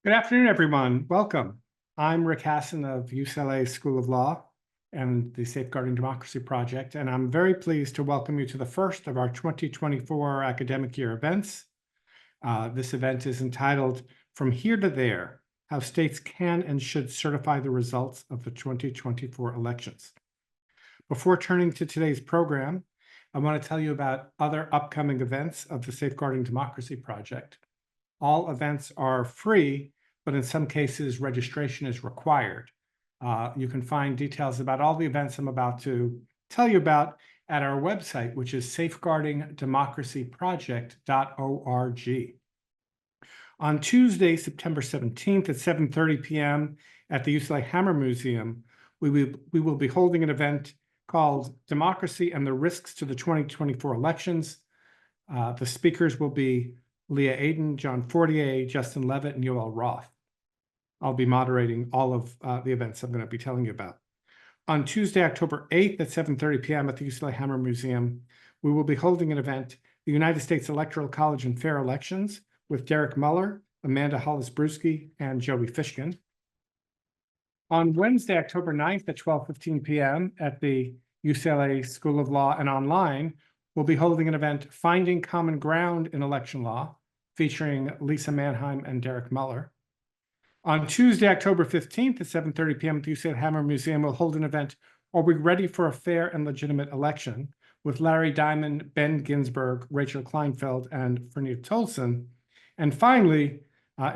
Good afternoon, everyone. Welcome. I'm Rick Hasen of UCLA School of Law and the Safeguarding Democracy Project, and I'm very pleased to welcome you to the first of our 2024 academic year events. This event is entitled From Here to There, How States Can and Should Certify the Results of the 2024 Elections. Before turning to today's program, I want to tell you about other upcoming events of the Safeguarding Democracy Project. All events are free, but in some cases, registration is required. You can find details about all the events I'm about to tell you about at our website, which is safeguardingdemocracyproject.org. On Tuesday, September 17th at 7:30 p.m. at the UCLA Hammer Museum, we will be holding an event called Democracy and the Risks to the 2024 Elections. The speakers will be Leah Aden, John Fortier, Justin Levitt, and Yoel Roth. I'll be moderating all of the events I'm going to be telling you about. On Tuesday, October 8th at 7:30 p.m. at the UCLA Hammer Museum, we will be holding an event, the United States Electoral College and Fair Elections, with Derek Muller, Amanda Hollis-Brusky, and Joey Fishkin. On Wednesday, October 9th at 12:15 p.m. at the UCLA School of Law and online, we'll be holding an event, Finding Common Ground in Election Law, featuring Lisa Mannheim and Derek Muller. On Tuesday, October 15th at 7:30 p.m. at the UCLA Hammer Museum, we'll hold an event, Are We Ready for a Fair and Legitimate Election? With Larry Diamond, Ben Ginsberg, Rachel Kleinfeld, and Fernita Tolson. And finally,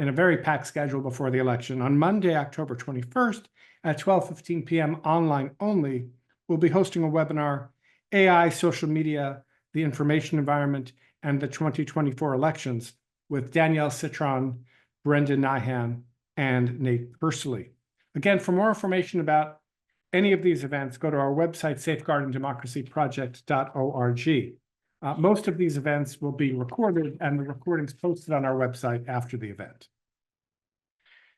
in a very packed schedule before the election, on Monday, October 21st at 12:15 p.m. online only, we'll be hosting a webinar, AI, Social Media, the Information Environment, and the 2024 Elections with Danielle Citron, Brendan Nyhan, and Nate Pursley. Again, for more information about any of these events, go to our website, safeguardingdemocracyproject.org. Most of these events will be recorded and the recordings posted on our website after the event.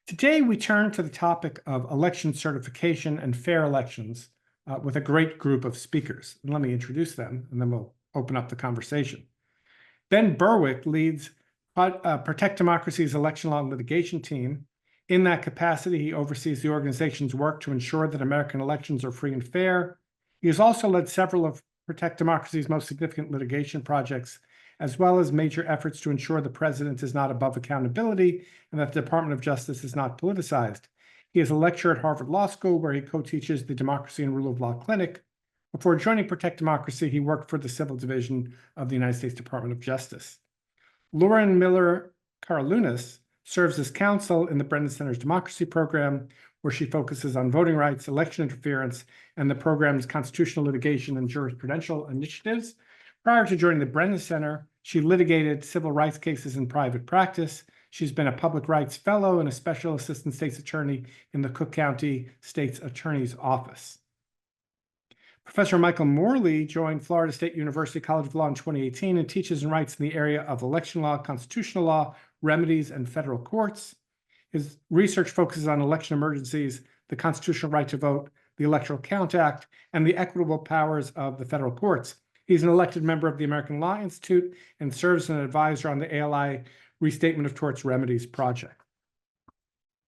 Today, we turn to the topic of election certification and fair elections with a great group of speakers. And let me introduce them, and then we'll open up the conversation. Ben Berwick leads Protect Democracy's election law and litigation team. In that capacity, he oversees the organization's work to ensure that American elections are free and fair. He has also led several of Protect Democracy's most significant litigation projects, as well as major efforts to ensure the president is not above accountability and that the Department of Justice is not politicized. He is a lecturer at Harvard Law School, where he co-teaches the Democracy and Rule of Law Clinic. Before joining Protect Democracy, he worked for the Civil Division of the United States Department of Justice. Lauren Miller Karalunas serves as counsel in the Brennan Center's Democracy Program, where she focuses on voting rights, election interference, and the program's constitutional litigation and jurisprudential initiatives. Prior to joining the Brennan Center, she litigated civil rights cases in private practice. She's been a public rights fellow and a special assistant state's attorney in the Cook County State's Attorney's Office. Professor Michael Morley joined Florida State University College of Law in 2018 and teaches and writes in the area of election law, constitutional law, remedies, and federal courts. His research focuses on election emergencies, the constitutional right to vote, the Electoral Count Act, and the equitable powers of the federal courts. He's an elected member of the American Law Institute and serves as an advisor on the ALI Restatement of Torts Remedies project.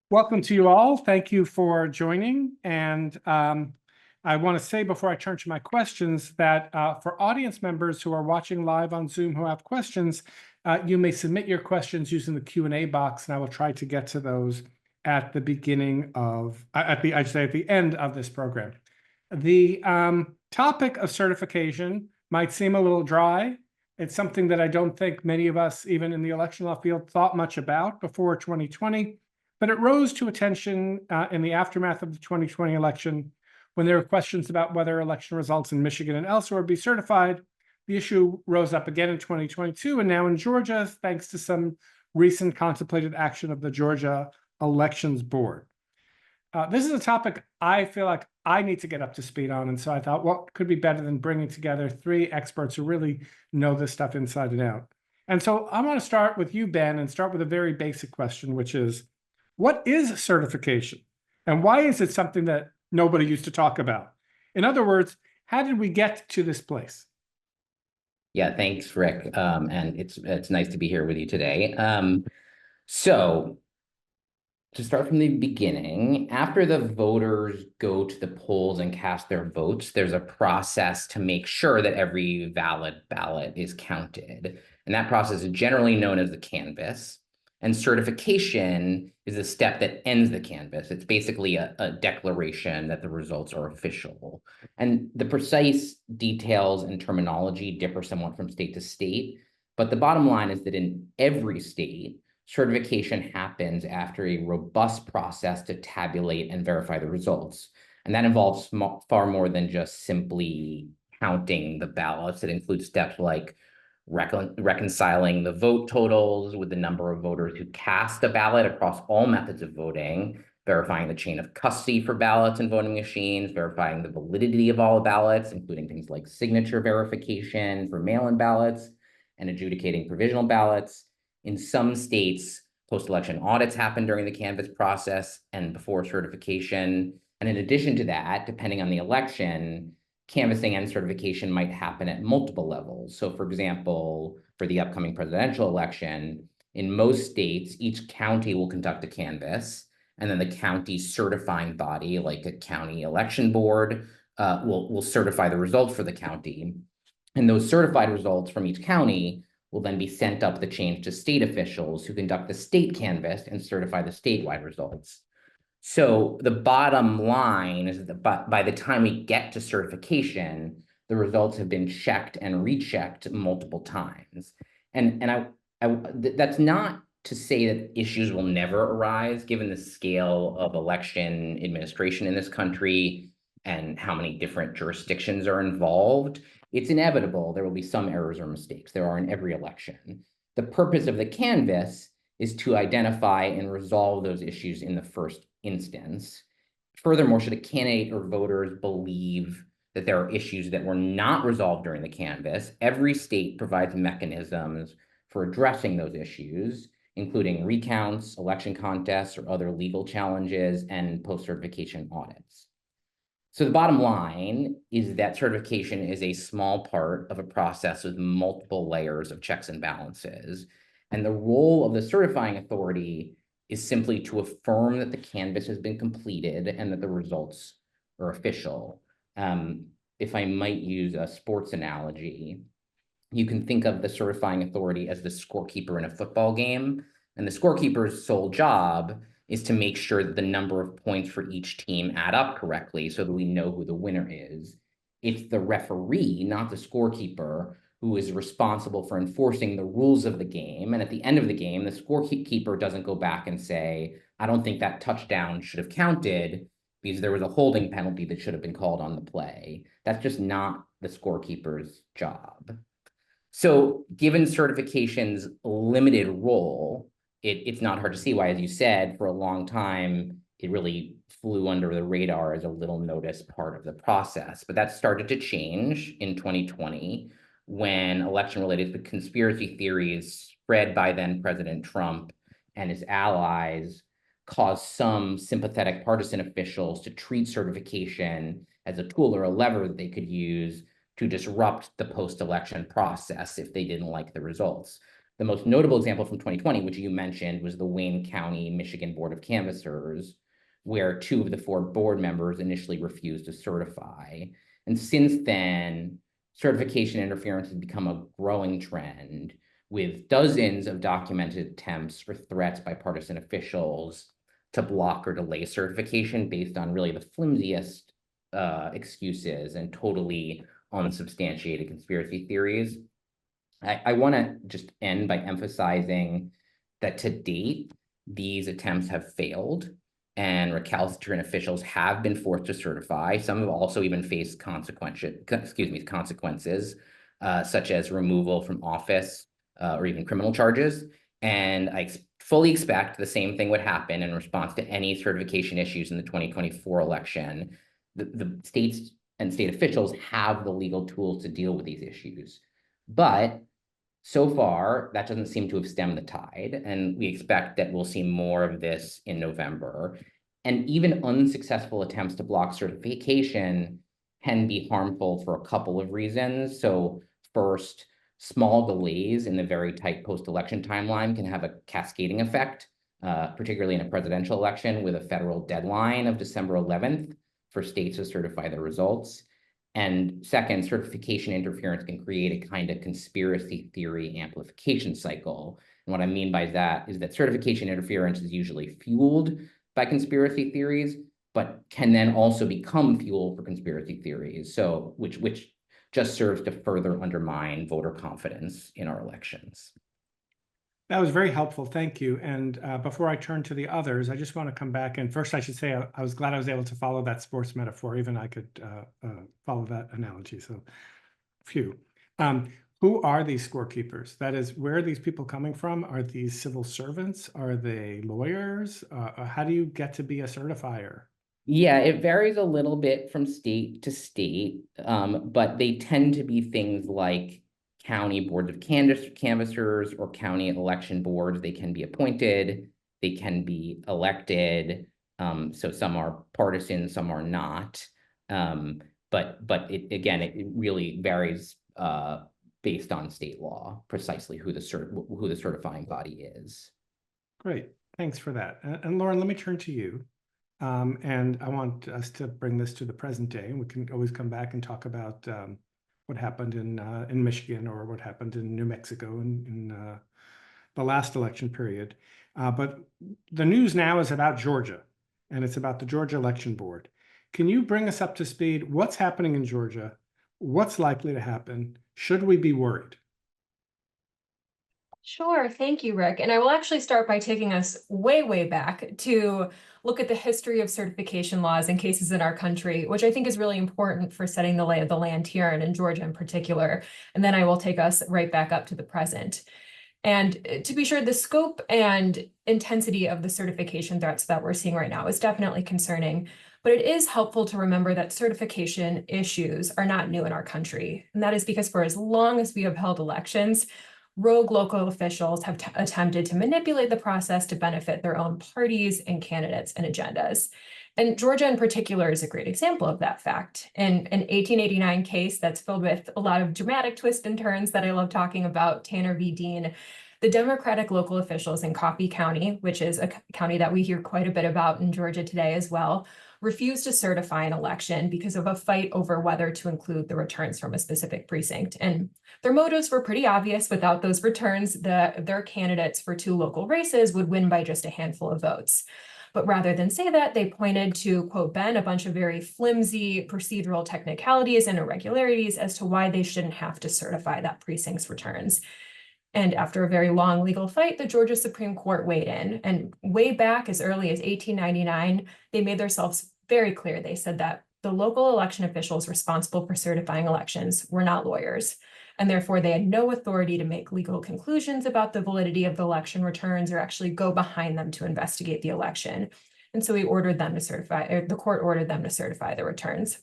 Welcome to you all. Thank you for joining. And I want to say before I turn to my questions that for audience members who are watching live on Zoom who have questions, you may submit your questions using the Q&A box, and I will try to get to those at the beginning of, at the end of this program. The topic of certification might seem a little dry. It's something that I don't think many of us, even in the election law field, thought much about before 2020, but it rose to attention in the aftermath of the 2020 election when there were questions about whether election results in Michigan and elsewhere would be certified. The issue rose up again in 2022 and now in Georgia, thanks to some recent contemplated action of the Georgia Elections Board. This is a topic I feel like I need to get up to speed on, and so I thought, what could be better than bringing together three experts who really know this stuff inside and out? And so I'm going to start with you, Ben, and start with a very basic question, which is, what is certification? And why is it something that nobody used to talk about? In other words, how did we get to this place? Yeah, thanks, Rick. And it's nice to be here with you today. So to start from the beginning, after the voters go to the polls and cast their votes, there's a process to make sure that every valid ballot is counted. And that process is generally known as the canvass. And certification is a step that ends the canvass. It's basically a declaration that the results are official. And the precise details and terminology differ somewhat from state to state. But the bottom line is that in every state, certification happens after a robust process to tabulate and verify the results. And that involves far more than just simply counting the ballots. It includes steps like reconciling the vote totals with the number of voters who cast a ballot across all methods of voting, verifying the chain of custody for ballots and voting machines, verifying the validity of all ballots, including things like signature verification for mail-in ballots, and adjudicating provisional ballots. In some states, post-election audits happen during the canvass process and before certification. And in addition to that, depending on the election, canvassing and certification might happen at multiple levels. So for example, for the upcoming presidential election, in most states, each county will conduct a canvass, and then the county certifying body, like a county election board, will certify the results for the county. And those certified results from each county will then be sent up the chain to state officials who conduct the state canvass and certify the statewide results. So the bottom line is that by the time we get to certification, the results have been checked and rechecked multiple times. And that's not to say that issues will never arise, given the scale of election administration in this country and how many different jurisdictions are involved. It's inevitable there will be some errors or mistakes. There are in every election. The purpose of the canvass is to identify and resolve those issues in the first instance. Furthermore, should a candidate or voters believe that there are issues that were not resolved during the canvass, every state provides mechanisms for addressing those issues, including recounts, election contests, or other legal challenges, and post-certification audits. So the bottom line is that certification is a small part of a process with multiple layers of checks and balances. And the role of the certifying authority is simply to affirm that the canvass has been completed and that the results are official. If I might use a sports analogy, you can think of the certifying authority as the scorekeeper in a football game. And the scorekeeper's sole job is to make sure that the number of points for each team add up correctly so that we know who the winner is. It's the referee, not the scorekeeper, who is responsible for enforcing the rules of the game. And at the end of the game, the scorekeeper doesn't go back and say, I don't think that touchdown should have counted because there was a holding penalty that should have been called on the play. That's just not the scorekeeper's job. So given certification's limited role, it's not hard to see why, as you said, for a long time, it really flew under the radar as a little noticed part of the process. But that started to change in 2020 when election-related conspiracy theories spread by then President Trump and his allies caused some sympathetic partisan officials to treat certification as a tool or a lever that they could use to disrupt the post-election process if they didn't like the results. The most notable example from 2020, which you mentioned, was the Wayne County, Michigan Board of Canvassers, where 2 of the 4 board members initially refused to certify. And since then, certification interference has become a growing trend, with dozens of documented attempts or threats by partisan officials to block or delay certification based on really the flimsiest excuses and totally unsubstantiated conspiracy theories. I want to just end by emphasizing that to date, these attempts have failed and recalcitrant officials have been forced to certify. Some have also even faced consequences, such as removal from office or even criminal charges. And I fully expect the same thing would happen in response to any certification issues in the 2024 election. The states and state officials have the legal tools to deal with these issues. But so far, that doesn't seem to have stemmed the tide, and we expect that we'll see more of this in November. And even unsuccessful attempts to block certification can be harmful for a couple of reasons. So first, small delays in the very tight post-election timeline can have a cascading effect. particularly in a presidential election with a federal deadline of December 11th for states to certify the results. And second, certification interference can create a kind of conspiracy theory amplification cycle. And what I mean by that is that certification interference is usually fueled by conspiracy theories, but can then also become fuel for conspiracy theories. So which just serves to further undermine voter confidence in our elections. That was very helpful. Thank you. And before I turn to the others, I just want to come back. And first, I should say I was glad I was able to follow that sports metaphor. Even I could follow that analogy. So, phew. Who are these scorekeepers? That is, where are these people coming from? Are these civil servants? Are they lawyers? How do you get to be a certifier? Yeah, it varies a little bit from state to state, but they tend to be things like county boards of canvassers or county election boards. They can be appointed, they can be elected. So some are partisan, some are not. But it really varies based on state law, precisely who the certifying body is. Great, thanks for that. And Lauren, let me turn to you. And I want us to bring this to the present day, and we can always come back and talk about what happened in Michigan or what happened in New Mexico in the last election period. But the news now is about Georgia, and it's about the Georgia Election Board. Can you bring us up to speed? What's happening in Georgia? What's likely to happen? Should we be worried? Sure. Thank you, Rick. And I will actually start by taking us way, way back to look at the history of certification laws and cases in our country, which I think is really important for setting the lay of the land here and in Georgia in particular. And then I will take us right back up to the present. And to be sure, the scope and intensity of the certification threats that we're seeing right now is definitely concerning, but it is helpful to remember that certification issues are not new in our country. And that is because for as long as we have held elections, rogue local officials have attempted to manipulate the process to benefit their own parties and candidates and agendas. And Georgia in particular is a great example of that fact. In an 1889 case that's filled with a lot of dramatic twists and turns that I love talking about, Tanner v. Dean, the Democratic local officials in Coffee County, which is a county that we hear quite a bit about in Georgia today as well, refused to certify an election because of a fight over whether to include the returns from a specific precinct. And their motives were pretty obvious. Without those returns, their candidates for two local races would win by just a handful of votes. But rather than say that, they pointed to, quote Ben, a bunch of very flimsy procedural technicalities and irregularities as to why they shouldn't have to certify that precinct's returns. And after a very long legal fight, the Georgia Supreme Court weighed in. And way back as early as 1899, they made themselves very clear. They said that the local election officials responsible for certifying elections were not lawyers, and therefore they had no authority to make legal conclusions about the validity of the election returns or actually go behind them to investigate the election. And so he ordered them to certify, or the court ordered them to certify the returns.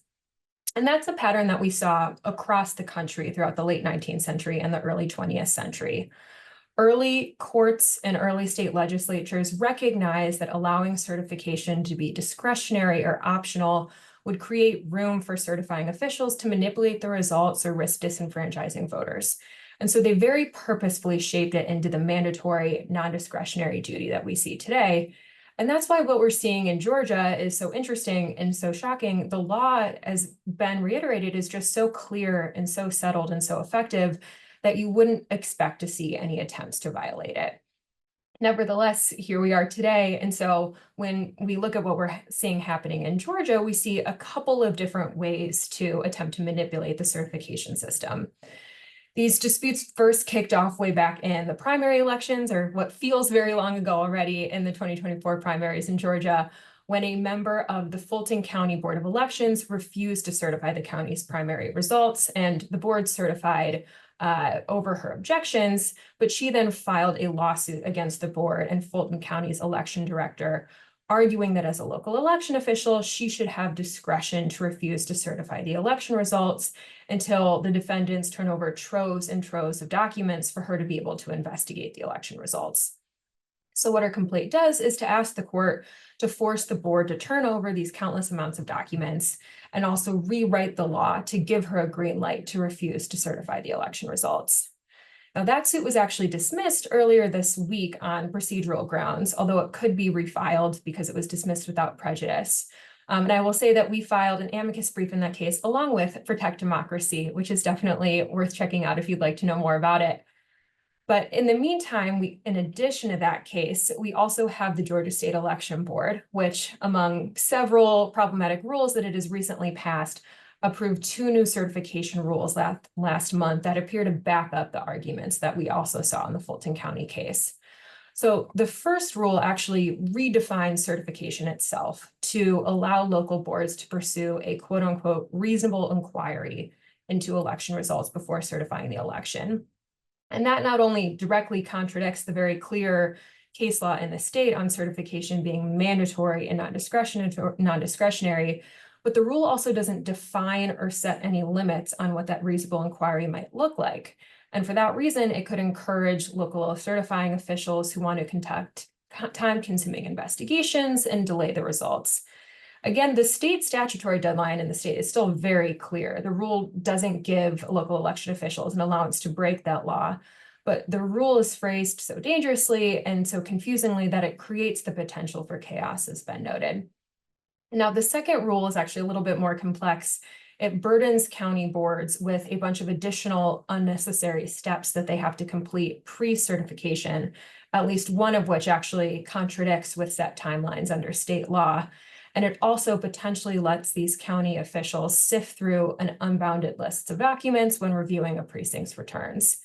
And that's a pattern that we saw across the country throughout the late 19th century and the early 20th century. Early courts and early state legislatures recognized that allowing certification to be discretionary or optional would create room for certifying officials to manipulate the results or risk disenfranchising voters. And so they very purposefully shaped it into the mandatory non-discretionary duty that we see today. And that's why what we're seeing in Georgia is so interesting and so shocking. The law, as Ben reiterated, is just so clear and so settled and so effective that you wouldn't expect to see any attempts to violate it. Nevertheless, here we are today. And so when we look at what we're seeing happening in Georgia, we see a couple of different ways to attempt to manipulate the certification system. These disputes first kicked off way back in the primary elections, or what feels very long ago already, in the 2024 primaries in Georgia, when a member of the Fulton County Board of Elections refused to certify the county's primary results, and the board certified over her objections, but she then filed a lawsuit against the board and Fulton County's election director, arguing that as a local election official, she should have discretion to refuse to certify the election results until the defendants turn over troves and troves of documents for her to be able to investigate the election results. So what her complaint does is to ask the court to force the board to turn over these countless amounts of documents and also rewrite the law to give her a green light to refuse to certify the election results. Now, that suit was actually dismissed earlier this week on procedural grounds, although it could be refiled because it was dismissed without prejudice. And I will say that we filed an amicus brief in that case, along with Protect Democracy, which is definitely worth checking out if you'd like to know more about it. But in the meantime, in addition to that case, we also have the Georgia State Election Board, which, among several problematic rules that it has recently passed, approved 2 new certification rules last month that appear to back up the arguments that we also saw in the Fulton County case. So the first rule actually redefines certification itself to allow local boards to pursue a quote unquote reasonable inquiry into election results before certifying the election. And that not only directly contradicts the very clear case law in the state on certification being mandatory and non-discretionary, but the rule also doesn't define or set any limits on what that reasonable inquiry might look like. And for that reason, it could encourage local certifying officials who want to conduct time-consuming investigations and delay the results. Again, the state statutory deadline in the state is still very clear. The rule doesn't give local election officials an allowance to break that law, but the rule is phrased so dangerously and so confusingly that it creates the potential for chaos, as Ben noted. Now, the second rule is actually a little bit more complex. It burdens county boards with a bunch of additional unnecessary steps that they have to complete pre-certification, at least one of which actually contradicts with set timelines under state law. And it also potentially lets these county officials sift through an unbounded list of documents when reviewing a precinct's returns.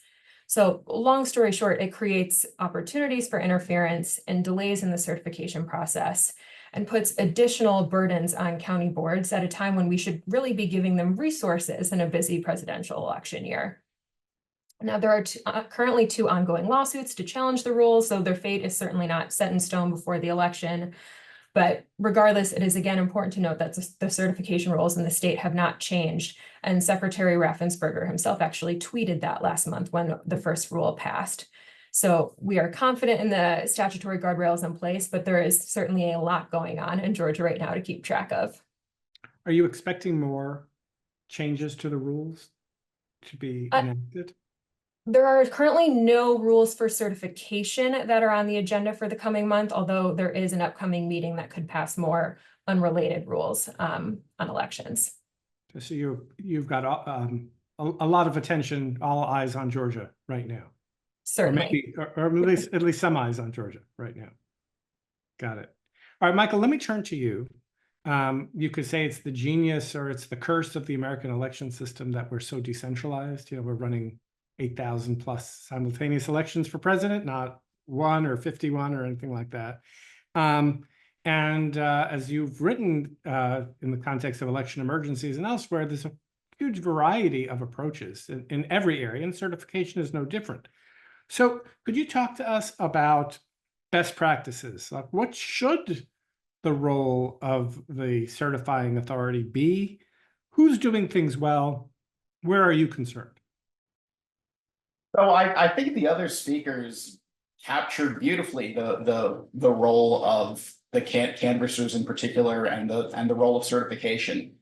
So long story short, it creates opportunities for interference and delays in the certification process and puts additional burdens on county boards at a time when we should really be giving them resources in a busy presidential election year. Now, there are currently 2 ongoing lawsuits to challenge the rules, so their fate is certainly not set in stone before the election. But regardless, it is again important to note that the certification rules in the state have not changed. And Secretary Raffensperger himself actually tweeted that last month when the first rule passed. So we are confident in the statutory guardrails in place, but there is certainly a lot going on in Georgia right now to keep track of. Are you expecting more changes to the rules to be enacted? There are currently no rules for certification that are on the agenda for the coming month, although there is an upcoming meeting that could pass more unrelated rules on elections. So you've got a lot of attention, all eyes on Georgia right now. Certainly. Or at least some eyes on Georgia right now. Got it. All right, Michael, let me turn to you. You could say it's the genius or it's the curse of the American election system that we're so decentralized. We're running 8,000 plus simultaneous elections for president, not 1 or 51 or anything like that. As you've written in the context of election emergencies and elsewhere, there's a huge variety of approaches in every area, and certification is no different. So could you talk to us about best practices? Like, what should the role of the certifying authority be? Who's doing things well? Where are you concerned? So I think the other speakers captured beautifully the role of the canvassers in particular and the role of certification.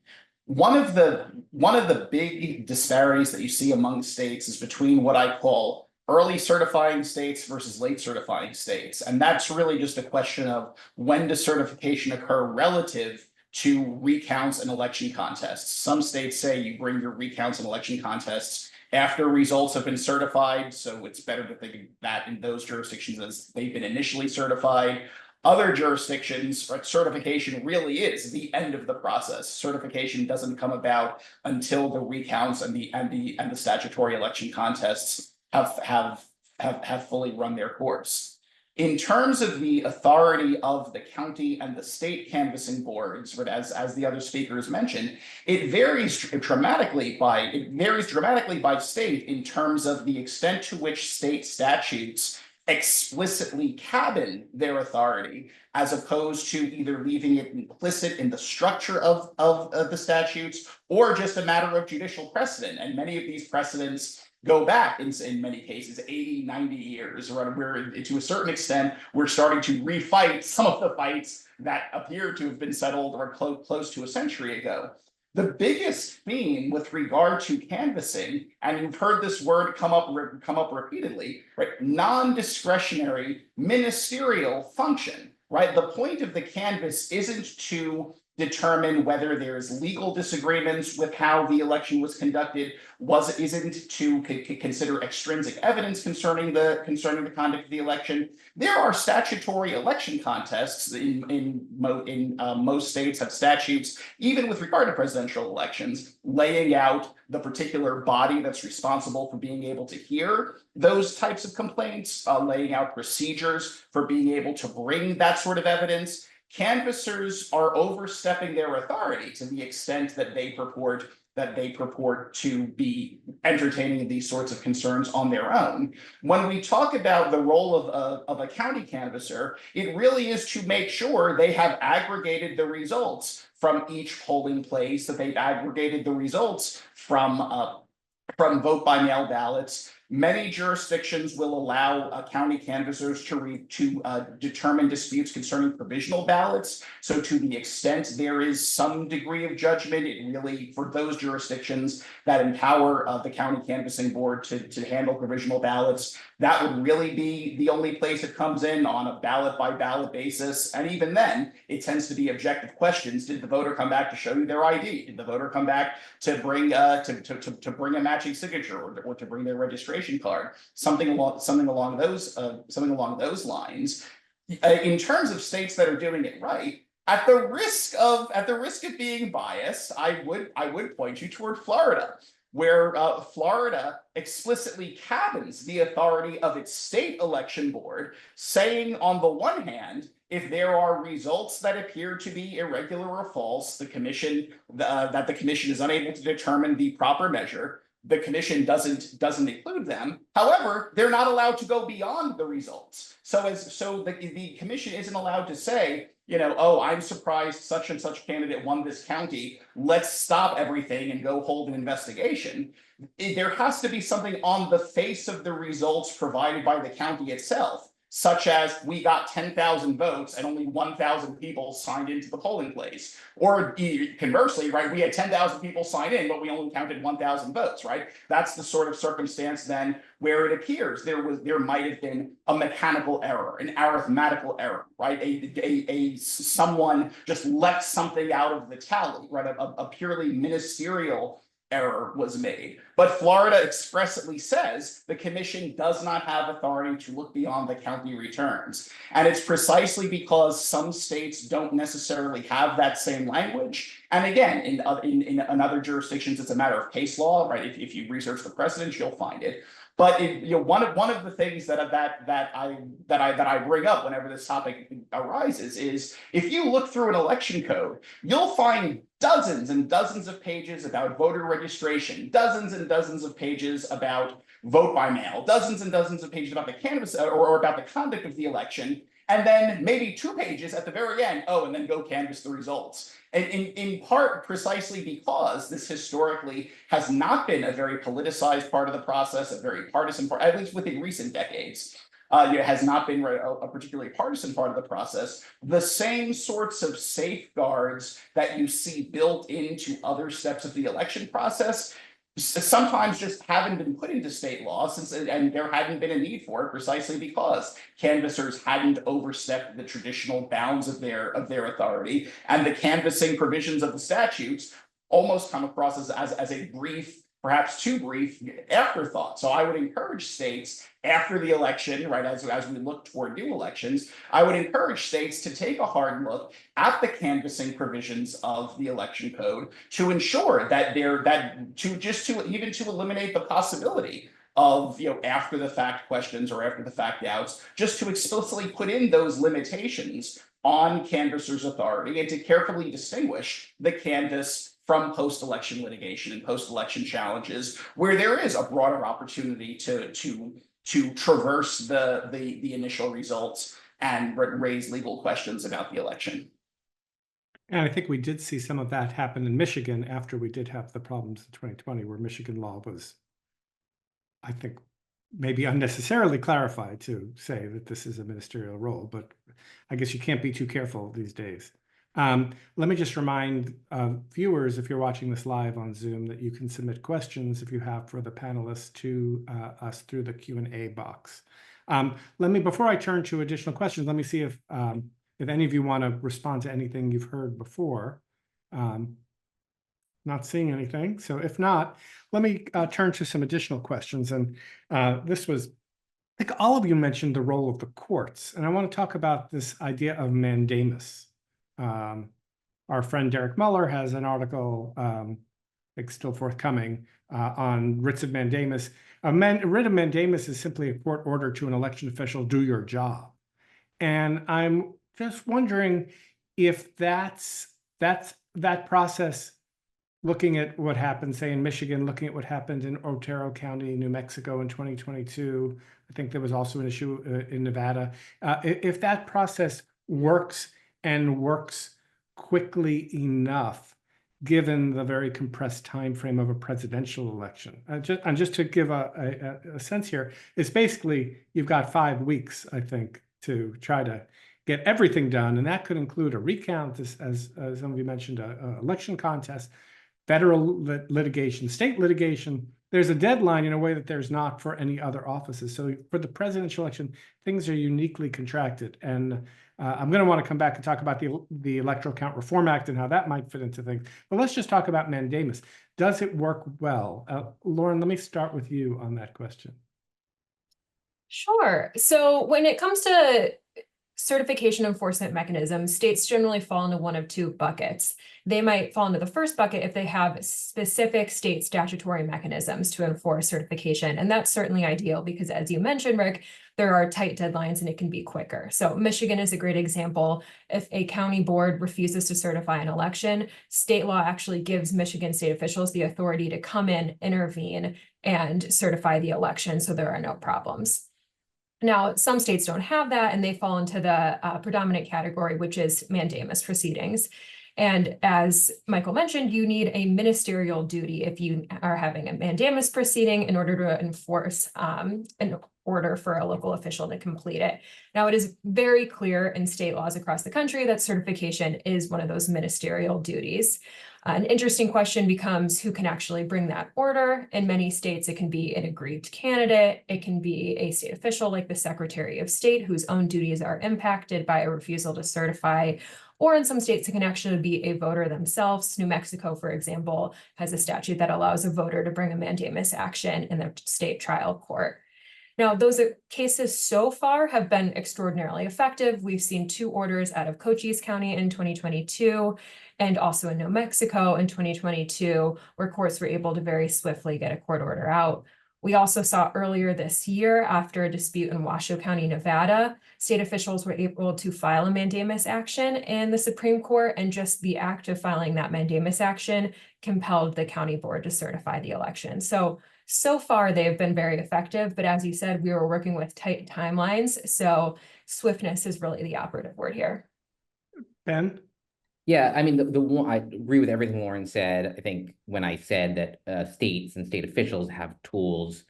One of the big disparities that you see among states is between what I call early certifying states versus late certifying states. And that's really just a question of when does certification occur relative to recounts and election contests. Some states say you bring your recounts and election contests after results have been certified. So it's better to think of that in those jurisdictions as they've been initially certified. Other jurisdictions, certification really is the end of the process. Certification doesn't come about until the recounts and the statutory election contests have fully run their course. In terms of the authority of the county and the state canvassing boards, but as the other speakers mentioned, it varies dramatically by state in terms of the extent to which state statutes explicitly cabin their authority, as opposed to either leaving it implicit in the structure of the statutes or just a matter of judicial precedent. And many of these precedents go back in many cases 80, 90 years, where to a certain extent we're starting to refight some of the fights that appear to have been settled or close to a century ago. The biggest theme with regard to canvassing, and you've heard this word come up repeatedly, right? Non-discretionary ministerial function, right? The point of the canvass isn't to determine whether there's legal disagreements with how the election was conducted, isn't to consider extrinsic evidence concerning the conduct of the election. There are statutory election contests in most states have statutes, even with regard to presidential elections, laying out the particular body that's responsible for being able to hear those types of complaints, laying out procedures for being able to bring that sort of evidence. Canvassers are overstepping their authority to the extent that they purport to be entertaining these sorts of concerns on their own. When we talk about the role of a county canvasser, it really is to make sure they have aggregated the results from each polling place, that they've aggregated the results from vote by mail ballots. Many jurisdictions will allow county canvassers to determine disputes concerning provisional ballots. So to the extent there is some degree of judgment, it really, for those jurisdictions that empower the county canvassing board to handle provisional ballots, that would really be the only place it comes in on a ballot by ballot basis. And even then, it tends to be objective questions. Did the voter come back to show you their ID? Did the voter come back to bring bring a matching signature or to bring their registration card? Something along those lines. In terms of states that are doing it right, at the risk of being biased, I would point you toward Florida, where Florida explicitly cabins the authority of its state election board, saying on the one hand, if there are results that appear to be irregular or false, the commission is unable to determine the proper measure. The commission doesn't include them. However, they're not allowed to go beyond the results. So the commission isn't allowed to say, oh, I'm surprised such and such candidate won this county. Let's stop everything and go hold an investigation. There has to be something on the face of the results provided by the county itself, such as we got 10,000 votes and only 1,000 people signed into the polling place. Or conversely, right, we had 10,000 people sign in, but we only counted 1,000 votes, right? That's the sort of circumstance then where it appears there might have been a mechanical error, an arithmetical error, right? Someone just left something out of the tally, right? A purely ministerial error was made. But Florida expressly says the commission does not have authority to look beyond the county returns. And it's precisely because some states don't necessarily have that same language. And again, in other jurisdictions, it's a matter of case law, right? If you research the precedents, you'll find it. But one of the things that I bring up whenever this topic arises is if you look through an election code, you'll find dozens and dozens of pages about voter registration, dozens and dozens of pages about vote by mail, dozens and dozens of pages about the canvass or about the conduct of the election, and then maybe 2 pages at the very end, and then go canvass the results. And in part precisely because this historically has not been a very politicized part of the process, a very partisan part, at least within recent decades. It has not been a particularly partisan part of the process. The same sorts of safeguards that you see built into other steps of the election process sometimes just haven't been put into state law and there hadn't been a need for it precisely because canvassers hadn't overstepped the traditional bounds of their authority, and the canvassing provisions of the statutes almost come across as a brief, perhaps too brief, afterthought. So I would encourage states after the election, right, as we look toward new elections, I would encourage states to take a hard look at the canvassing provisions of the election code to ensure that to eliminate the possibility of after the fact questions or after the fact doubts, just to explicitly put in those limitations on canvassers' authority and to carefully distinguish the canvass from post-election litigation and post-election challenges, where there is a broader opportunity to traverse the initial results and raise legal questions about the election. And I think we did see some of that happen in Michigan after we did have the problems in 2020, where Michigan law was, I think, maybe unnecessarily clarified to say that this is a ministerial role, but I guess you can't be too careful these days. Let me just remind viewers, if you're watching this live on Zoom, that you can submit questions if you have for the panelists to us through the Q&A box. Before I turn to additional questions, let me see if any of you want to respond to anything you've heard before. Not seeing anything. So if not, let me turn to some additional questions. And this was, I think all of you mentioned the role of the courts. And I want to talk about this idea of mandamus. Our friend Derek Muller has an article, it's still forthcoming, on writs of mandamus. A writ of mandamus is simply a court order to an election official, do your job. And I'm just wondering if that process, looking at what happened, say, in Michigan, looking at what happened in Otero County, New Mexico in 2022, I think there was also an issue in Nevada. If that process works and works quickly enough, given the very compressed time frame of a presidential election. Just to give a sense here, it's basically you've got 5 weeks, I think, to try to get everything done, and that could include a recount, as some of you mentioned, a election contest, federal litigation, state litigation. There's a deadline in a way that there's not for any other offices. So for the presidential election, things are uniquely contracted. And I'm going to want to come back and talk about the Electoral Count Reform Act and how that might fit into things. But let's just talk about mandamus. Does it work well? Lauren, let me start with you on that question. Sure. So when it comes to certification enforcement mechanisms, states generally fall into one of two buckets. They might fall into the first bucket if they have specific state statutory mechanisms to enforce certification. And that's certainly ideal because, as you mentioned, Rick, there are tight deadlines and it can be quicker. So Michigan is a great example. If a county board refuses to certify an election, state law actually gives Michigan state officials the authority to come in, intervene, and certify the election so there are no problems. Now, some states don't have that, and they fall into the predominant category, which is mandamus proceedings. And as Michael mentioned, you need a ministerial duty if you are having a mandamus proceeding in order to enforce an order for a local official to complete it. Now, it is very clear in state laws across the country that certification is one of those ministerial duties. An interesting question becomes who can actually bring that order. In many states, it can be an aggrieved candidate. It can be a state official like the Secretary of State whose own duties are impacted by a refusal to certify. Or in some states, it can actually be a voter themselves. New Mexico, for example, has a statute that allows a voter to bring a mandamus action in the state trial court. Now, those cases so far have been extraordinarily effective. We've seen 2 orders out of Cochise County in 2022 and also in New Mexico in 2022, where courts were able to very swiftly get a court order out. We also saw earlier this year, after a dispute in Washoe County, Nevada, state officials were able to file a mandamus action in the Supreme Court, and just the act of filing that mandamus action compelled the county board to certify the election. So far, they have been very effective, but as you said, we were working with tight timelines, so swiftness is really the operative word here. Ben? Yeah, I mean, the one, I agree with everything Lauren said. I think when I said that states and state officials have tools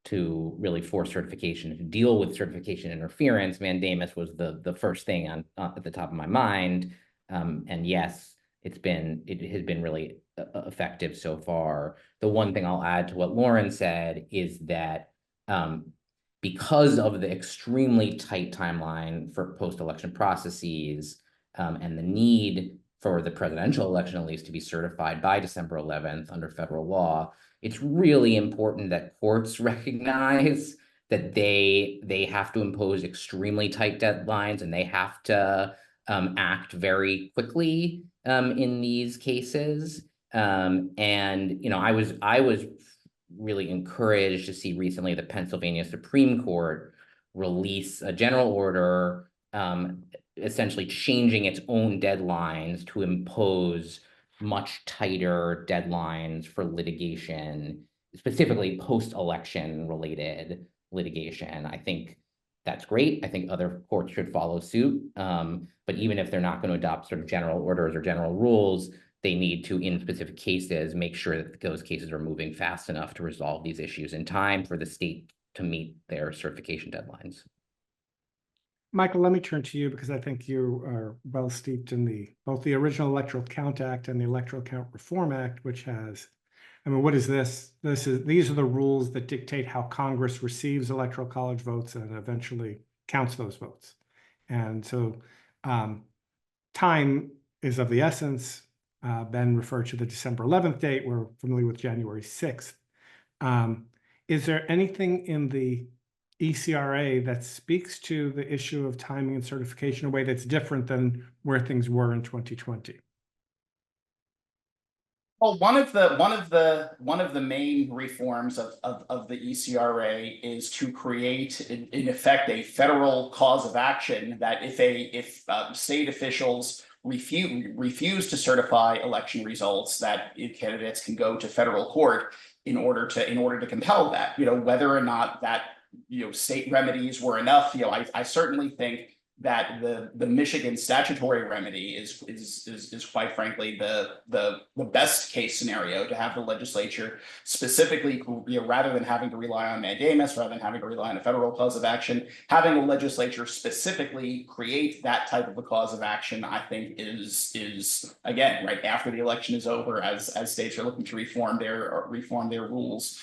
to really force certification, to deal with certification interference, mandamus was the first thing on at the top of my mind. And yes, it has been really effective so far. The one thing I'll add to what Lauren said is that because of the extremely tight timeline for post-election processes and the need for the presidential election, at least, to be certified by December 11th under federal law, it's really important that courts recognize that they have to impose extremely tight deadlines and they have to act very quickly in these cases. And you know, I was really encouraged to see recently the Pennsylvania Supreme Court release a general order essentially changing its own deadlines to impose much tighter deadlines for litigation, specifically post-election related litigation. I think that's great. I think other courts should follow suit. But even if they're not going to adopt sort of general orders or general rules, they need to, in specific cases, make sure that those cases are moving fast enough to resolve these issues in time for the state to meet their certification deadlines. Michael, let me turn to you because I think you are well steeped in both the original Electoral Count Act and the Electoral Count Reform Act, which has, I mean, what is this? These are the rules that dictate how Congress receives electoral college votes and eventually counts those votes. And so time is of the essence. Ben referred to the December 11th date. We're familiar with January 6th. Is there anything in the ECRA that speaks to the issue of timing and certification in a way that's different than where things were in 2020? Well, one of the main reforms of the ECRA is to create, in effect, a federal cause of action that if state officials refuse to certify election results, that candidates can go to federal court in order to compel that. Whether or not that state remedies were enough. I certainly think that the Michigan statutory remedy is quite frankly the best case scenario, to have the legislature specifically, rather than having to rely on mandamus, rather than having to rely on a federal cause of action, having the legislature specifically create that type of a cause of action, I think is again, right after the election is over, as states are looking to reform their rules.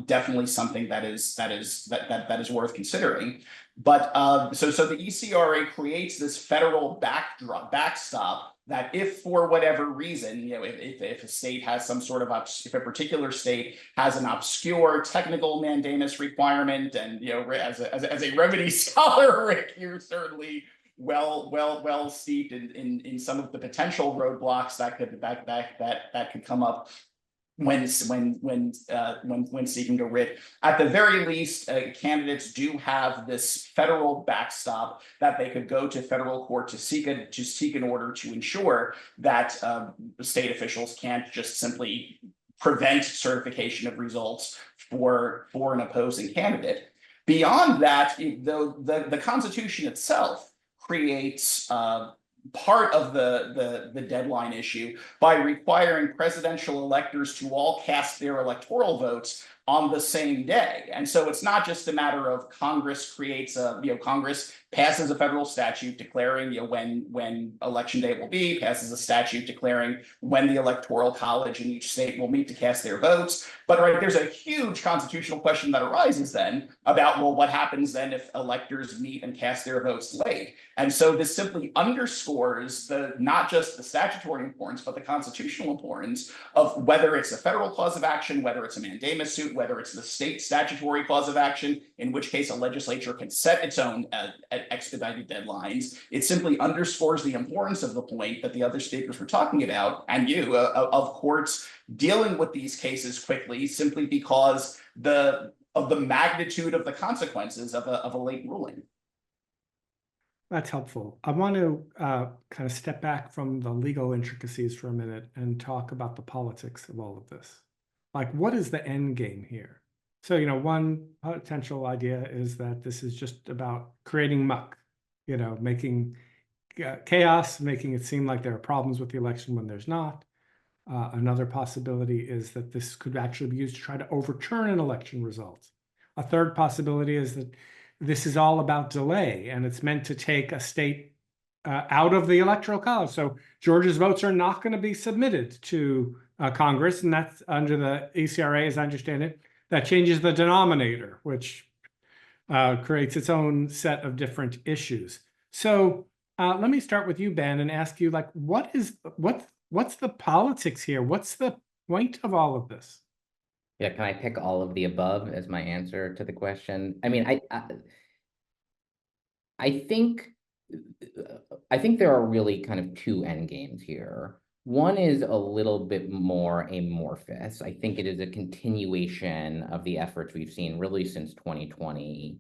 Definitely something that is worth considering. But so the ECRA creates this federal backstop that if for whatever reason, if a state has some sort of if a particular state has an obscure technical mandamus requirement, and as a remedy scholar, Rick, you're certainly well steeped in some of the potential roadblocks that could come up when seeking a writ. At the very least, candidates do have this federal backstop that they could go to federal court to seek an order to ensure that state officials can't just simply prevent certification of results for an opposing candidate. Beyond that, the Constitution itself creates part of the deadline issue by requiring presidential electors to all cast their electoral votes on the same day. And so it's not just a matter of Congress Congress passes a federal statute declaring when election day will be, passes a statute declaring when the electoral college in each state will meet to cast their votes. But there's a huge constitutional question that arises then about, well, what happens then if electors meet and cast their votes late? And so this simply underscores not just the statutory importance, but the constitutional importance of whether it's a federal cause of action, whether it's a mandamus suit, whether it's the state statutory cause of action, in which case a legislature can set its own expedited deadlines. It simply underscores the importance of the point that the other speakers were talking about, and of courts dealing with these cases quickly, simply because of the magnitude of the consequences of a late ruling. That's helpful. I want to kind of step back from the legal intricacies for a minute and talk about the politics of all of this. Like, what is the end game here? So, one potential idea is that this is just about creating muck, making chaos, making it seem like there are problems with the election when there's not. Another possibility is that this could actually be used to try to overturn an election result. A third possibility is that this is all about delay, and it's meant to take a state out of the electoral college. So Georgia's votes are not going to be submitted to Congress, and that's under the ECRA, as I understand it. That changes the denominator, which creates its own set of different issues. So let me start with you, Ben, and ask you, what's the politics here? What's the point of all of this? Yeah, can I pick all of the above as my answer to the question? I mean, I think there are really kind of two end games here. One is a little bit more amorphous. I think it is a continuation of the efforts we've seen really since 2020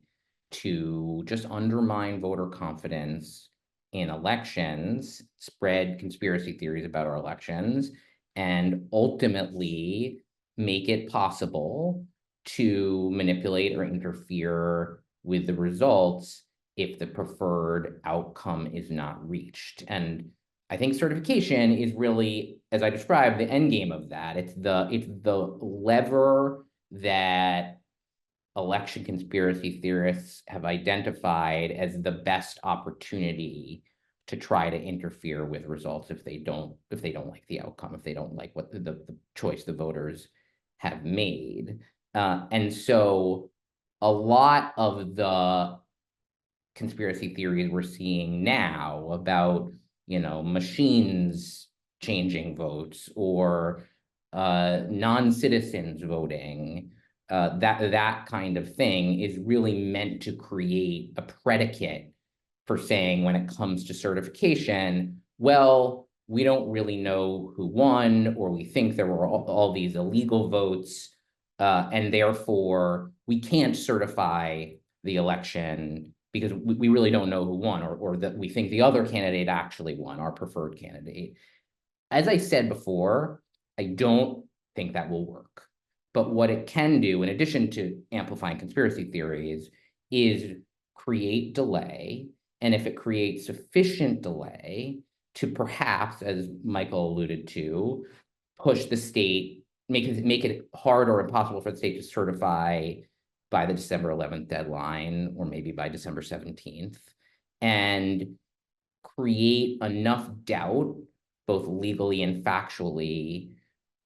to just undermine voter confidence in elections, spread conspiracy theories about our elections, and ultimately make it possible to manipulate or interfere with the results if the preferred outcome is not reached. And I think certification is really, as I described, the end game of that. It's the lever that election conspiracy theorists have identified as the best opportunity to try to interfere with results if they don't like the outcome, if they don't like what the choice the voters have made. And so a lot of the conspiracy theories we're seeing now about, machines changing votes or non-citizens voting, that kind of thing is really meant to create a predicate for saying when it comes to certification, well, we don't really know who won, or we think there were all these illegal votes, and therefore we can't certify the election because we really don't know who won, or that we think the other candidate actually won, our preferred candidate. As I said before, I don't think that will work. But what it can do, in addition to amplifying conspiracy theories, is create delay. And if it creates sufficient delay to perhaps, as Michael alluded to, push the state, make it hard or impossible for the state to certify by the December 11th deadline, or maybe by December 17th, and create enough doubt, both legally and factually,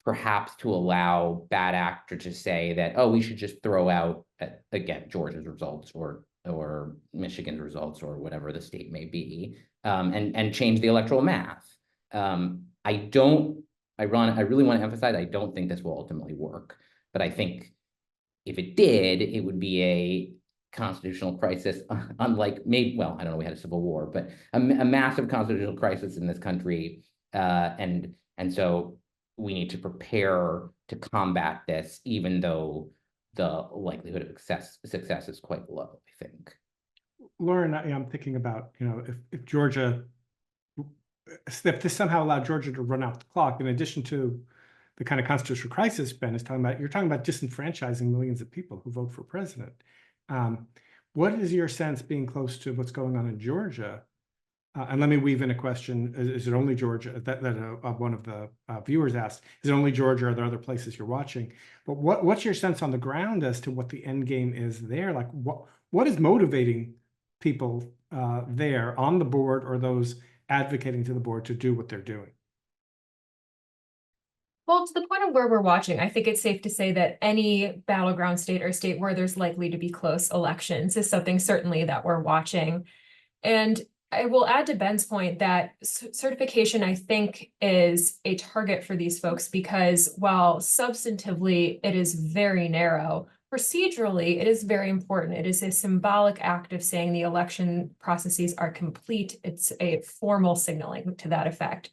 perhaps to allow bad actors to say that, oh, we should just throw out, again, Georgia's results or Michigan's results or whatever the state may be, and change the electoral math. I really want to emphasize, I don't think this will ultimately work, but I think if it did, it would be a constitutional crisis, unlike well, I don't know, we had a civil war, but a massive constitutional crisis in this country, and so we need to prepare to combat this, even though the likelihood of success is quite low, I think. Lauren, I'm thinking about, if Georgia, if this somehow allowed Georgia to run out the clock, in addition to the kind of constitutional crisis Ben is talking about, you're talking about disenfranchising millions of people who vote for president. What is your sense, being close to what's going on in Georgia? And let me weave in a question. Is it only Georgia that one of the viewers asked? Is it only Georgia? Or are there other places you're watching? But what's your sense on the ground as to what the end game is there? Like what is motivating people there on the board, or those advocating to the board, to do what they're doing? Well, to the point of where we're watching, I think it's safe to say that any battleground state or state where there's likely to be close elections is something certainly that we're watching. And I will add to Ben's point that certification, I think, is a target for these folks because while substantively it is very narrow, procedurally it is very important. It is a symbolic act of saying the election processes are complete. It's a formal signaling to that effect.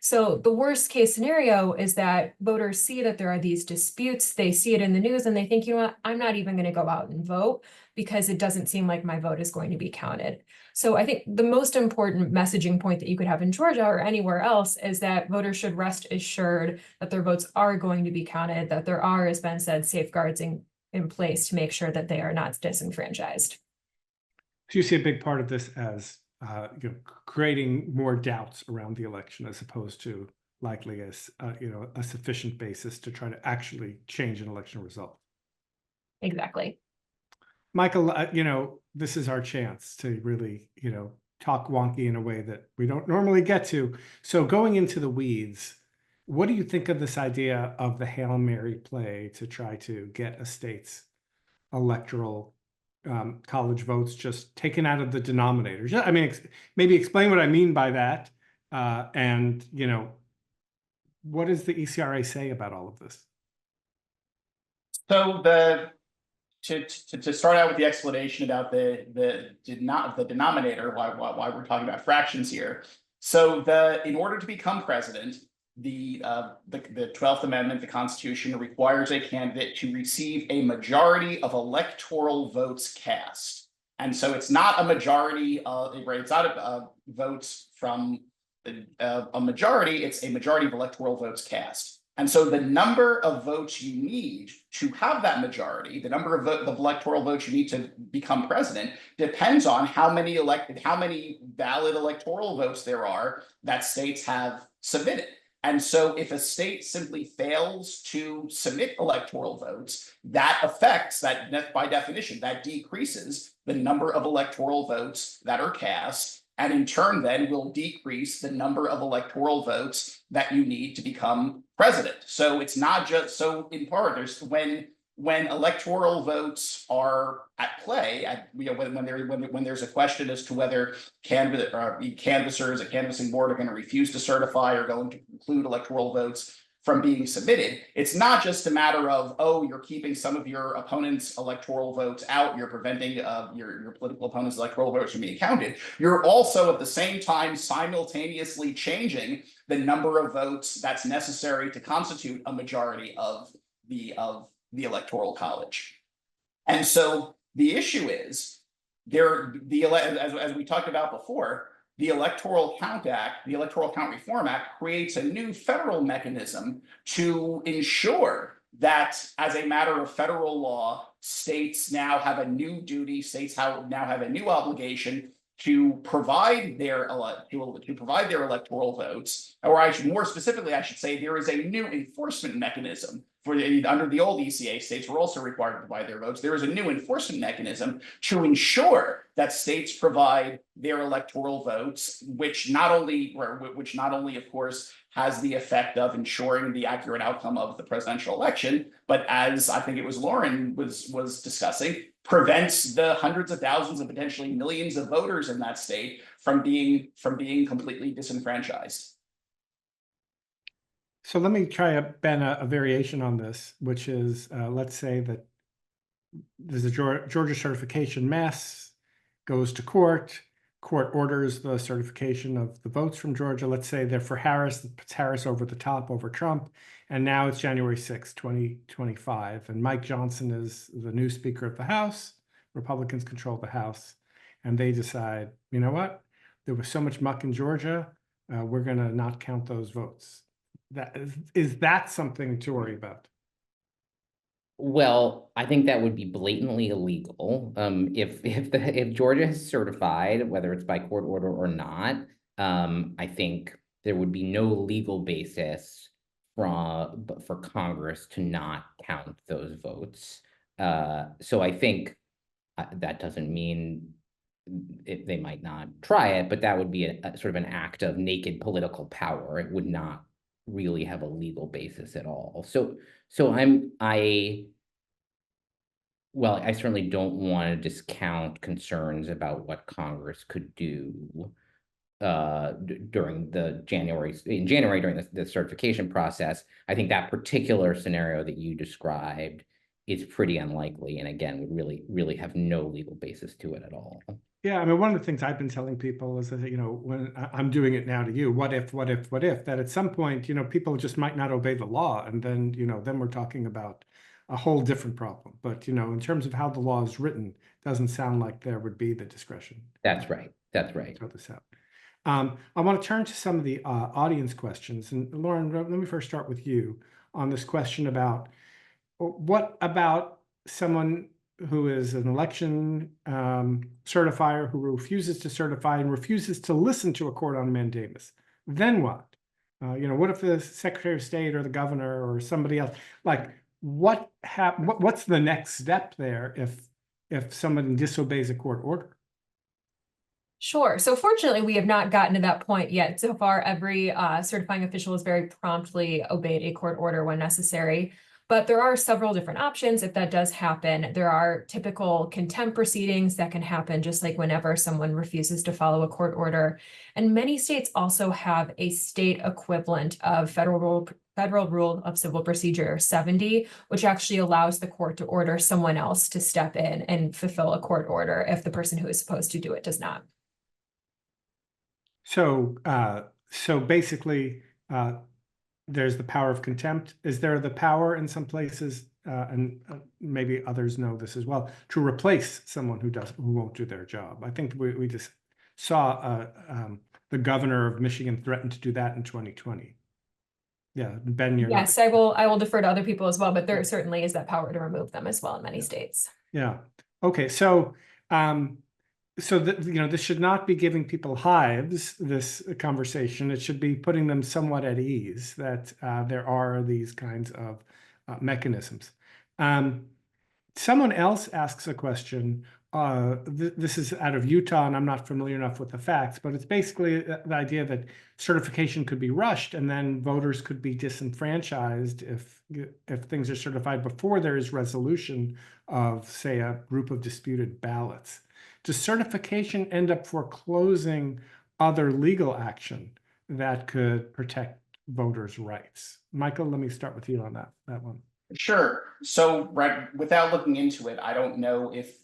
So the worst case scenario is that voters see that there are these disputes, they see it in the news, and they think, you know what, I'm not even going to go out and vote because it doesn't seem like my vote is going to be counted. So I think the most important messaging point that you could have in Georgia or anywhere else is that voters should rest assured that their votes are going to be counted, that there are, as Ben said, safeguards in place to make sure that they are not disenfranchised. So you see a big part of this as creating more doubts around the election, as opposed to likely as a sufficient basis to try to actually change an election result. Exactly. Michael, this is our chance to really, talk wonky in a way that we don't normally get to. So going into the weeds, what do you think of this idea of the Hail Mary play to try to get a state's electoral college votes just taken out of the denominators? I mean, maybe explain what I mean by that. And, what does the ECRA say about all of this? So to start out with the explanation about the denominator, why we're talking about fractions here. So in order to become president, the 12th Amendment, the Constitution, requires a candidate to receive a majority of electoral votes cast. And so it's not a majority of, it's not votes from a majority, it's a majority of electoral votes cast. And so the number of votes you need to have that majority, the number of electoral votes you need to become president, depends on how many valid electoral votes there are that states have submitted. And so if a state simply fails to submit electoral votes, that affects that, by definition, that decreases the number of electoral votes that are cast, and in turn then will decrease the number of electoral votes that you need to become president. So it's not just, so in part, there's when electoral votes are at play, when there's a question as to whether canvassers, a canvassing board are going to refuse to certify or going to preclude electoral votes from being submitted, it's not just a matter of, oh, you're keeping some of your opponent's electoral votes out, you're preventing your political opponent's electoral votes from being counted. You're also at the same time simultaneously changing the number of votes that's necessary to constitute a majority of the electoral college. And so the issue is as we talked about before, the Electoral Count Act, the Electoral Count Reform Act, creates a new federal mechanism to ensure that, as a matter of federal law, states now have a new duty, now have a new obligation to provide their electoral votes, or more specifically, I should say, there is a new enforcement mechanism. Under the old ECA, states were also required to provide their votes. There is a new enforcement mechanism to ensure that states provide their electoral votes, which not only, of course, has the effect of ensuring the accurate outcome of the presidential election, but as I think it was Lauren was discussing, prevents the hundreds of thousands and potentially millions of voters in that state from being completely disenfranchised. So let me try, Ben, a variation on this, which is, let's say that there's a Georgia certification mess, goes to court orders the certification of the votes from Georgia. Let's say they're for Harris, puts Harris over the top over Trump, and now it's January 6th, 2025, and Mike Johnson is the new Speaker of the House. Republicans control the House, and they decide, you know what? There was so much muck in Georgia, we're going to not count those votes. Is that something to worry about? Well, I think that would be blatantly illegal. If Georgia has certified, whether it's by court order or not, I think there would be no legal basis for Congress to not count those votes. So I think that doesn't mean they might not try it, but that would be a sort of an act of naked political power. It would not really have a legal basis at all. I certainly don't want to discount concerns about what Congress could do during January during the certification process. I think that particular scenario that you described is pretty unlikely, and again, would really have no legal basis to it at all. Yeah, I mean, one of the things I've been telling people is that, when I'm doing it now to you, what if, that at some point, people just might not obey the law. And then, then we're talking about a whole different problem. But, in terms of how the law is written, doesn't sound like there would be the discretion. That's right. That's right. Throw this out. I want to turn to some of the audience questions. And Lauren, let me first start with you on this question about what about someone who is an election certifier who refuses to certify and refuses to listen to a court on mandamus. Then what? What if the Secretary of State or the governor or somebody else, what's the next step there if someone disobeys a court order? Sure. So fortunately, we have not gotten to that point yet. So far, every certifying official has very promptly obeyed a court order when necessary. But there are several different options if that does happen. There are typical contempt proceedings that can happen just like whenever someone refuses to follow a court order. And many states also have a state equivalent of Federal Rule of Civil Procedure 70, which actually allows the court to order someone else to step in and fulfill a court order if the person who is supposed to do it does not. So basically, there's the power of contempt. Is there the power in some places, and maybe others know this as well, to replace someone who won't do their job? I think we just saw the governor of Michigan threaten to do that in 2020. Yeah, Ben, yes, I will defer to other people as well, but there certainly is that power to remove them as well in many states. Yeah. Okay. So so that, this should not be giving people hives, this conversation. It should be putting them somewhat at ease that there are these kinds of mechanisms. Someone else asks a question. This is out of Utah, and I'm not familiar enough with the facts, but it's basically the idea that certification could be rushed, and then voters could be disenfranchised if things are certified before there is resolution of, say, a group of disputed ballots. Does certification end up foreclosing other legal action that could protect voters' rights? Michael, let me start with you on that one. Sure. So, right, without looking into it, I don't know if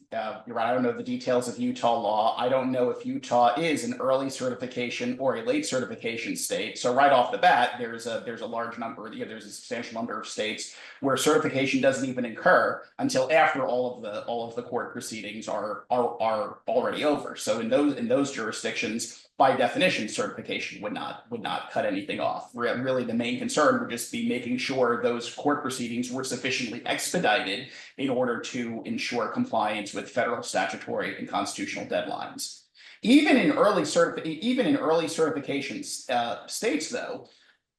you're right. I don't know the details of Utah law. I don't know if Utah is an early certification or a late certification state. So, right off the bat, there's a large number. There's a substantial number of states where certification doesn't even occur until after all of the court proceedings are already over. So, in those jurisdictions, by definition, certification would not cut anything off. Really, the main concern would just be making sure those court proceedings were sufficiently expedited in order to ensure compliance with federal statutory and constitutional deadlines. Even in early certification states, though,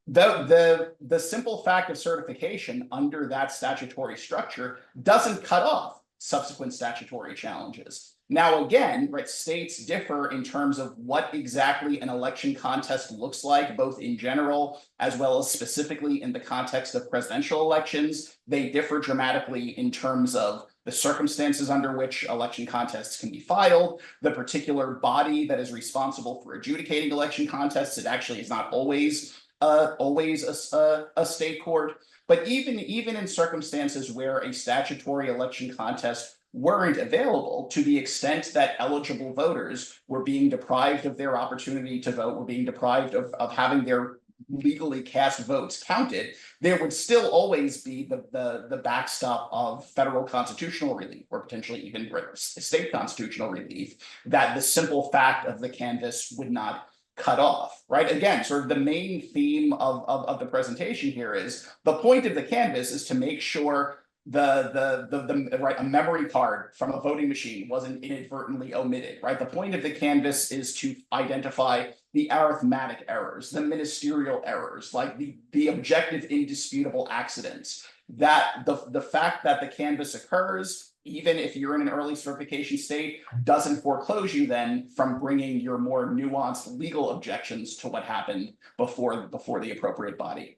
the simple fact of certification under that statutory structure doesn't cut off subsequent statutory challenges. Now, again, right, states differ in terms of what exactly an election contest looks like, both in general as well as specifically in the context of presidential elections. They differ dramatically in terms of the circumstances under which election contests can be filed, the particular body that is responsible for adjudicating election contests. It actually is not always a state court. But even in circumstances where a statutory election contest weren't available, to the extent that eligible voters were being deprived of their opportunity to vote, were being deprived of having their legally cast votes counted, there would still always be the backstop of federal constitutional relief, or potentially even state constitutional relief, that the simple fact of the canvass would not cut off, right? Again, sort of the main theme of the presentation here is the point of the canvass is to make sure a memory card from a voting machine wasn't inadvertently omitted, right? The point of the canvass is to identify the arithmetic errors, the ministerial errors, like the objective indisputable accidents. That the fact that the canvass occurs, even if you're in an early certification state, doesn't foreclose you then from bringing your more nuanced legal objections to what happened before the appropriate body.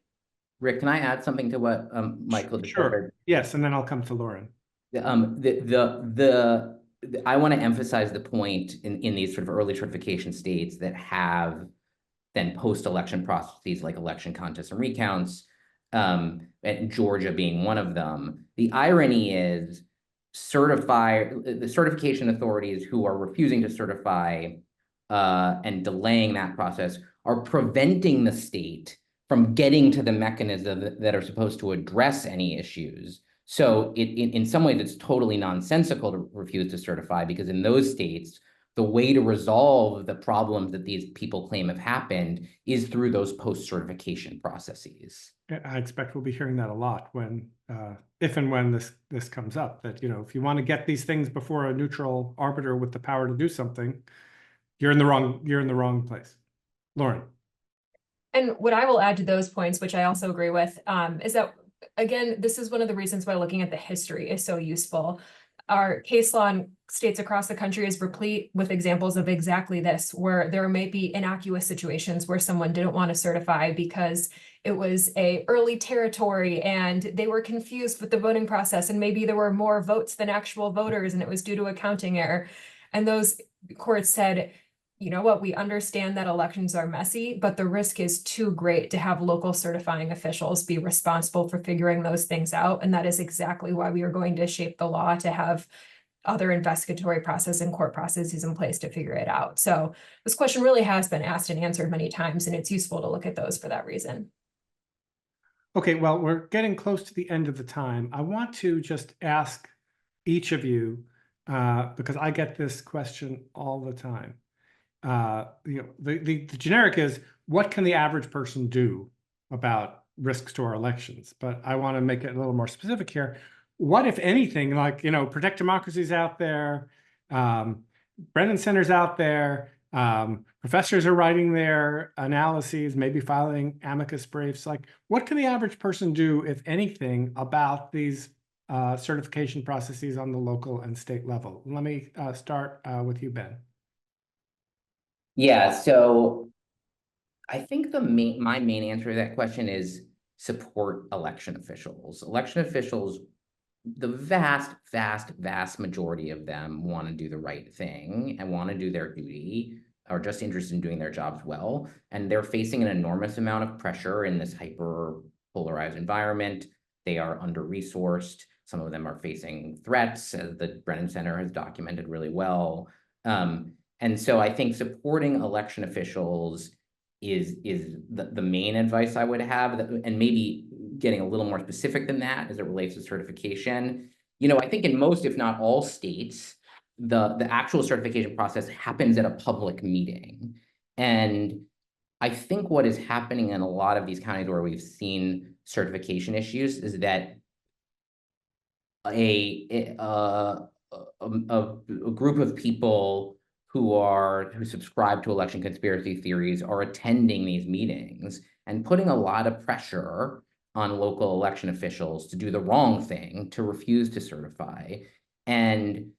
Rick, can I add something to what Michael just Sure. Yes, and then I'll come to Lauren. I want to emphasize the point in these sort of early certification states that have then post-election processes like election contests and recounts, and Georgia being one of them. The irony is the certification authorities who are refusing to certify and delaying that process are preventing the state from getting to the mechanisms that are supposed to address any issues. So in some ways, it's totally nonsensical to refuse to certify, because in those states, the way to resolve the problems that these people claim have happened is through those post-certification processes. I expect we'll be hearing that a lot when, if and when this comes up, that, if you want to get these things before a neutral arbiter with the power to do something, you're in the wrong place. Lauren. And what I will add to those points, which I also agree with, is that, again, this is one of the reasons why looking at the history is so useful. Our case law in states across the country is replete with examples of exactly this, where there may be innocuous situations where someone didn't want to certify because it was a early territory and they were confused with the voting process, and maybe there were more votes than actual voters and it was due to a counting error. And those courts said, you know what, we understand that elections are messy, but the risk is too great to have local certifying officials be responsible for figuring those things out. And that is exactly why we are going to shape the law to have other investigatory process and court processes in place to figure it out. So this question really has been asked and answered many times, and it's useful to look at those for that reason. Okay, well, we're getting close to the end of the time. I want to just ask each of you, because I get this question all the time. The generic is, what can the average person do about risks to our elections? But I want to make it a little more specific here. What, if anything, like, protect democracies out there, Brennan Center's out there. Professors are writing their analyses, maybe filing amicus briefs. Like, what can the average person do, if anything, about these certification processes on the local and state level? Let me start with you, Ben. Yeah, so I think my main answer to that question is support election officials. Election officials, the vast majority of them want to do the right thing and want to do their duty, are just interested in doing their jobs well. And they're facing an enormous amount of pressure in this hyper polarized environment. They are under-resourced. Some of them are facing threats, as the Brennan Center has documented really well. And so I think supporting election officials is the main advice I would have, and maybe getting a little more specific than that as it relates to certification. You know, I think in most, if not all states, the actual certification process happens at a public meeting. And I think what is happening in a lot of these counties where we've seen certification issues is that a group of people who subscribe to election conspiracy theories are attending these meetings and putting a lot of pressure on local election officials to do the wrong thing, to refuse to certify. And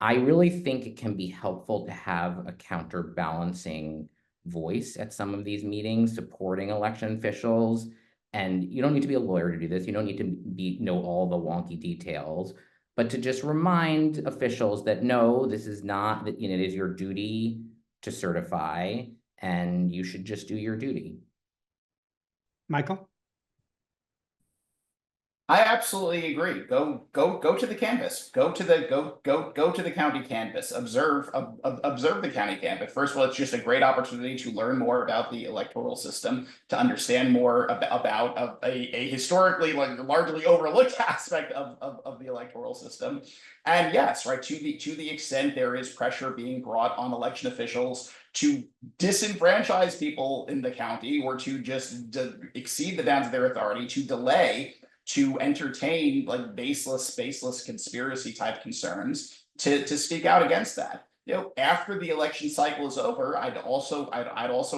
I really think it can be helpful to have a counterbalancing voice at some of these meetings supporting election officials. And you don't need to be a lawyer to do this. You don't need to know all the wonky details, but to just remind officials that no, this is not, that, you know, it is your duty to certify, and you should just do your duty. Michael? I absolutely agree. Go to the canvas. Go to the county canvas. Observe the county canvas. First of all, it's just a great opportunity to learn more about the electoral system, to understand more about a historically largely overlooked aspect of the electoral system. And yes, right, to the extent there is pressure being brought on election officials to disenfranchise people in the county, or to just exceed the bounds of their authority, to delay, to entertain like baseless conspiracy type concerns, to speak out against that. You know, after the election cycle is over, I'd also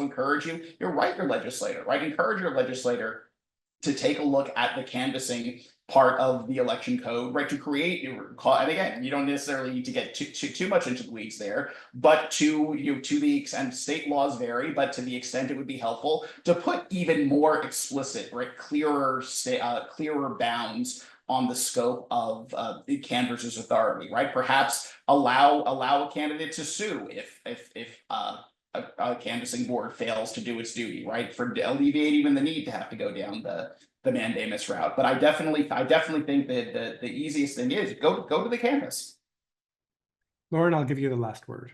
encourage you, write your legislator, right? Encourage your legislator to take a look at the canvassing part of the election code, right? To create, and again, you don't necessarily need to get too much into the weeds there, but to the extent state laws vary, but to the extent it would be helpful to put even more explicit, right, clearer bounds on the scope of the canvasser's authority, right? Perhaps allow a candidate to sue if a canvassing board fails to do its duty, right? For alleviating even the need to have to go down the mandamus route. But I definitely think that the easiest thing is go to the canvas. Lauren, I'll give you the last word.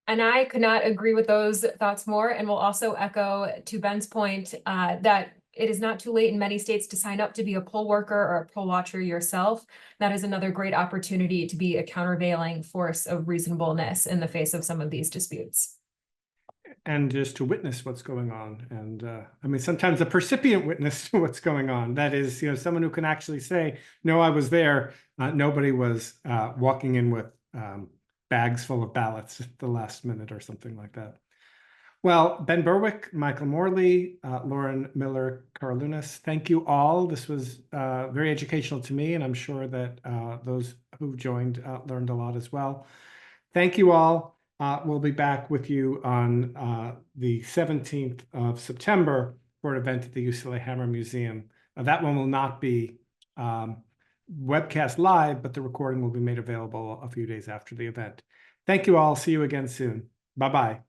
And I could not agree with those thoughts more, and will also echo to Ben's point that it is not too late in many states to sign up to be a poll worker or a poll watcher yourself. That is another great opportunity to be a countervailing force of reasonableness in the face of some of these disputes. And just to witness what's going on. And I mean, sometimes a percipient witness to what's going on. That is, you know, someone who can actually say, no, I was there. Nobody was walking in with bags full of ballots at the last minute or something like that. Well, Ben Berwick, Michael Morley, Lauren Miller, Karalunas, thank you all. This was very educational to me, and I'm sure that those who joined learned a lot as well. Thank you all. We'll be back with you on the 17th of September for an event at the UCLA Hammer Museum. That one will not be webcast live, but the recording will be made available a few days after the event. Thank you all. See you again soon. Bye-bye.